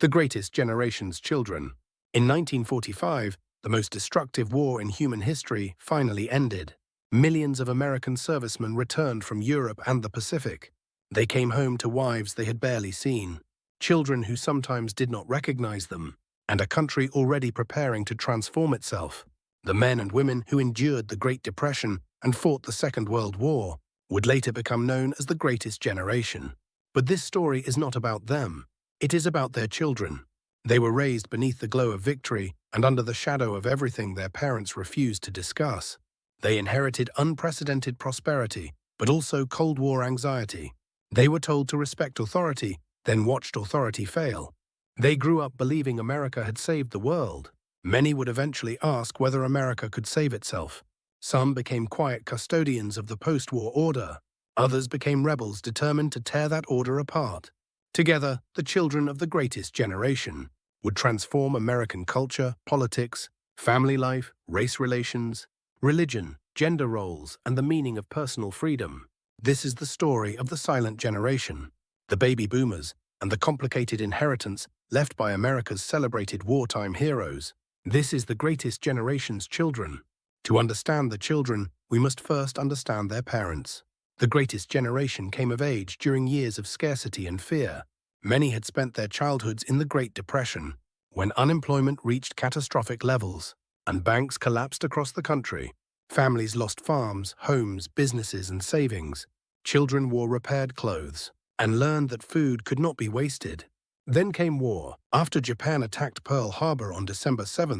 The Greatest Generation's Children. In 1945, the most destructive war in human history finally ended. Millions of American servicemen returned from Europe and the Pacific. They came home to wives they had barely seen, children who sometimes did not recognize them, and a country already preparing to transform itself. The men and women who endured the Great Depression and fought the Second World War would later become known as the Greatest Generation. But this story is not about them. It is about their children. They were raised beneath the glow of victory and under the shadow of everything their parents refused to discuss. They inherited unprecedented prosperity, but also Cold War anxiety. They were told to respect authority, then watched authority fail. They grew up believing America had saved the world. Many would eventually ask whether America could save itself. Some became quiet custodians of the post-war order. Others became rebels determined to tear that order apart. Together, the children of the Greatest Generation would transform American culture, politics, family life, race relations, religion, gender roles, and the meaning of personal freedom. This is the story of the silent generation, the baby boomers, and the complicated inheritance left by America's celebrated wartime heroes. This is the Greatest Generation's children. To understand the children, we must first understand their parents. The Greatest Generation came of age during years of scarcity and fear. Many had spent their childhoods in the Great Depression, when unemployment reached catastrophic levels and banks collapsed across the country. Families lost farms, homes, businesses, and savings. Children wore repaired clothes and learned that food could not be wasted. Then came war. After Japan attacked Pearl Harbor on December 7,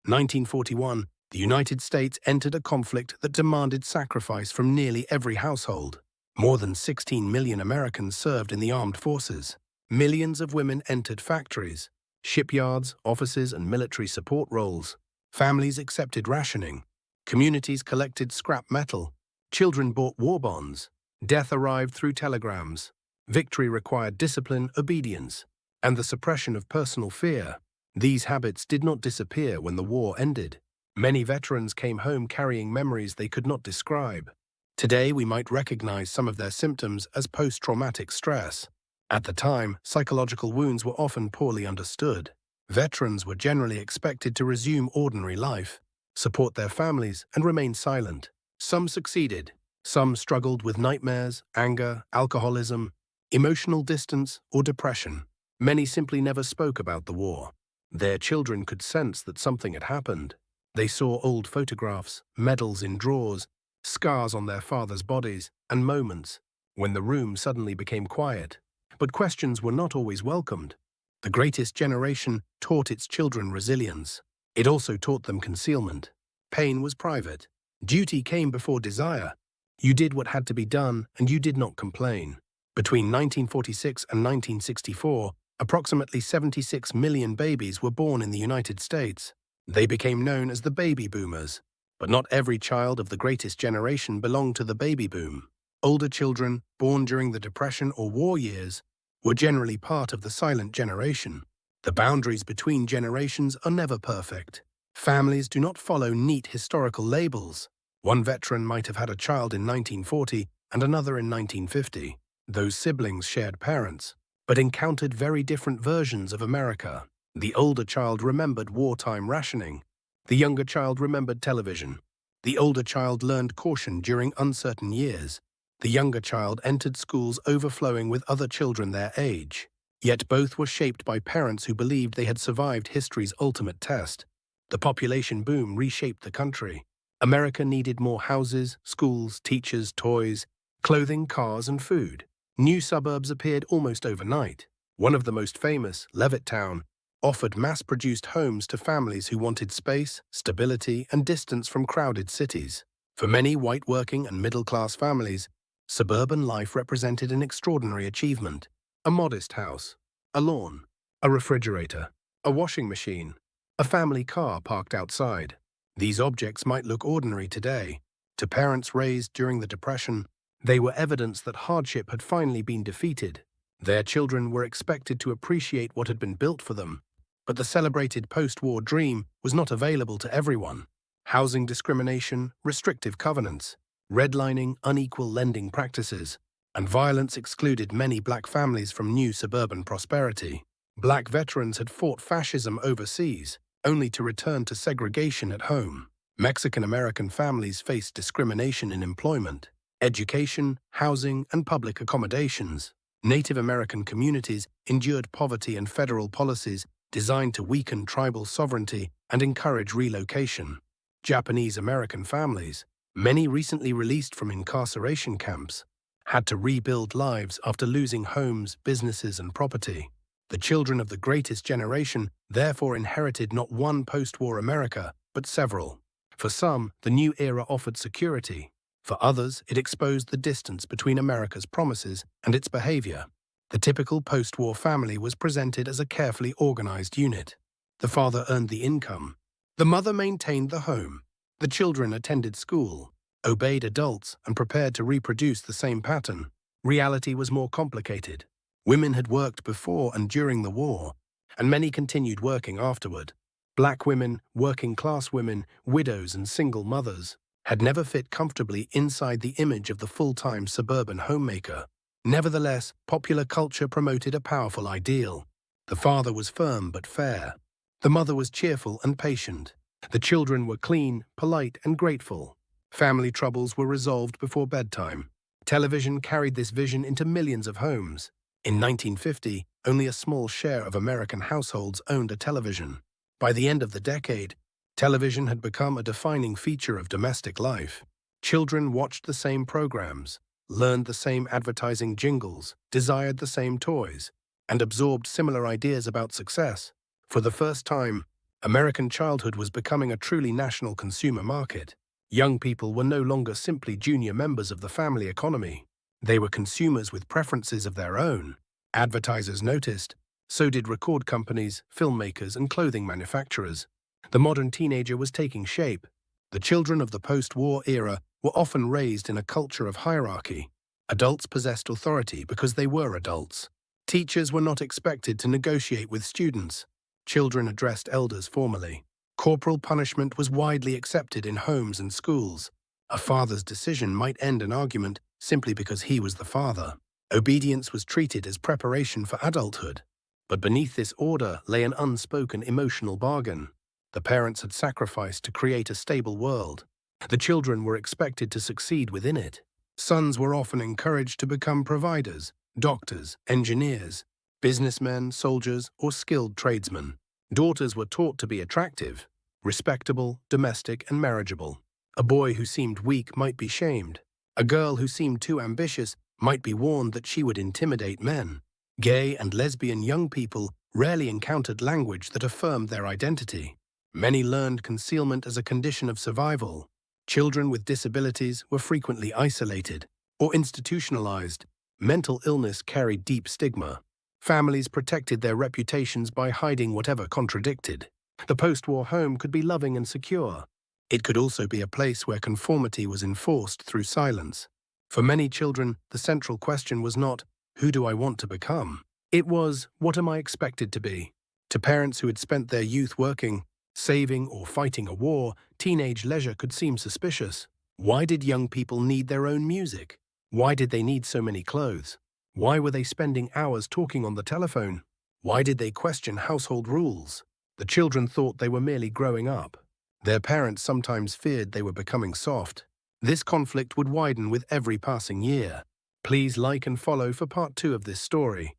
1941, the United States entered a conflict that demanded sacrifice from nearly every household. More than 16 million Americans served in the armed forces. Millions of women entered factories, shipyards, offices, and military support roles. Families accepted rationing. Communities collected scrap metal. Children bought war bonds. Death arrived through telegrams. Victory required discipline, obedience, and the suppression of personal fear. These habits did not disappear when the war ended. Many veterans came home carrying memories they could not describe. Today, we might recognize some of their symptoms as post-traumatic stress. At the time, psychological wounds were often poorly understood. Veterans were generally expected to resume ordinary life, support their families, and remain silent. Some succeeded. Some struggled with nightmares, anger, alcoholism, emotional distance, or depression. Many simply never spoke about the war. Their children could sense that something had happened. They saw old photographs, medals in drawers, scars on their fathers' bodies, and moments when the room suddenly became quiet. But questions were not always welcomed. The Greatest Generation taught its children resilience. It also taught them concealment. Pain was private. Duty came before desire. You did what had to be done, and you did not complain. Between 1946 and 1964, approximately 76 million babies were born in the United States. They became known as the baby boomers. But not every child of the Greatest Generation belonged to the baby boom. Older children, born during the Depression or war years, were generally part of the silent generation. The boundaries between generations are never perfect. Families do not follow neat historical labels. One veteran might have had a child in 1940 and another in 1950. Those siblings shared parents, but encountered very different versions of America. The older child remembered wartime rationing. The younger child remembered television. The older child learned caution during uncertain years. The younger child entered schools overflowing with other children their age. Yet both were shaped by parents who believed they had survived history's ultimate test. The population boom reshaped the country. America needed more houses, schools, teachers, toys, clothing, cars, and food. New suburbs appeared almost overnight. One of the most famous, Levittown, offered mass-produced homes to families who wanted space, stability, and distance from crowded cities. For many white working and middle-class families, suburban life represented an extraordinary achievement. A modest house, a lawn, a refrigerator, a washing machine, a family car parked outside. These objects might look ordinary today. To parents raised during the Depression, they were evidence that hardship had finally been defeated. Their children were expected to appreciate what had been built for them. But the celebrated post-war dream was not available to everyone. Housing discrimination, restrictive covenants, redlining, unequal lending practices, and violence excluded many black families from new suburban prosperity. Black veterans had fought fascism overseas, only to return to segregation at home. Mexican-American families faced discrimination in employment, education, housing, and public accommodations. Native American communities endured poverty and federal policies designed to weaken tribal sovereignty and encourage relocation. Japanese-American families, many recently released from incarceration camps, had to rebuild lives after losing homes, businesses, and property. The children of the greatest generation therefore inherited not one post-war America, but several. For some, the new era offered security. For others, it exposed the distance between America's promises and its behavior. The typical post-war family was presented as a carefully organized unit. The father earned the income. The mother maintained the home. The children attended school, obeyed adults, and prepared to reproduce the same pattern. Reality was more complicated. Women had worked before and during the war, and many continued working afterward. Black women, working-class women, widows, and single mothers had never fit comfortably inside the image of the full-time suburban homemaker. Nevertheless, popular culture promoted a powerful ideal. The father was firm but fair. The mother was cheerful and patient. The children were clean, polite, and grateful. Family troubles were resolved before bedtime. Television carried this vision into millions of homes. In 1950, only a small share of American households owned a television. By the end of the decade, television had become a defining feature of domestic life. Children watched the same programs, learned the same advertising jingles, desired the same toys, and absorbed similar ideas about success. For the first time, American childhood was becoming a truly national consumer market. Young people were no longer simply junior members of the family economy. They were consumers with preferences of their own. Advertisers noticed, so did record companies, filmmakers, and clothing manufacturers. The modern teenager was taking shape. The children of the post-war era were often raised in a culture of hierarchy. Adults possessed authority because they were adults. Teachers were not expected to negotiate with students. Children addressed elders formally. Corporal punishment was widely accepted in homes and schools. A father's decision might end an argument simply because he was the father. Obedience was treated as preparation for adulthood. But beneath this order lay an unspoken emotional bargain. The parents had sacrificed to create a stable world. The children were expected to succeed within it. Sons were often encouraged to become providers, doctors, engineers, businessmen, soldiers, or skilled tradesmen. Daughters were taught to be attractive, respectable, domestic, and marriageable. A boy who seemed weak might be shamed. A girl who seemed too ambitious might be warned that she would intimidate men. Gay and lesbian young people rarely encountered language that affirmed their identity. Many learned concealment as a condition of survival. Children with disabilities were frequently isolated or institutionalized. Mental illness carried deep stigma. Families protected their reputations by hiding whatever contradicted. The post-war home could be loving and secure. It could also be a place where conformity was enforced through silence. For many children, the central question was not, "Who do I want to become?" It was, "What am I expected to be?" To parents who had spent their youth working, saving, or fighting a war, teenage leisure could seem suspicious. Why did young people need their own music? Why did they need so many clothes? Why were they spending hours talking on the telephone? Why did they question household rules? The children thought they were merely growing up. Their parents sometimes feared they were becoming soft. This conflict would widen with every passing year. Please like and follow for part 2 of this story.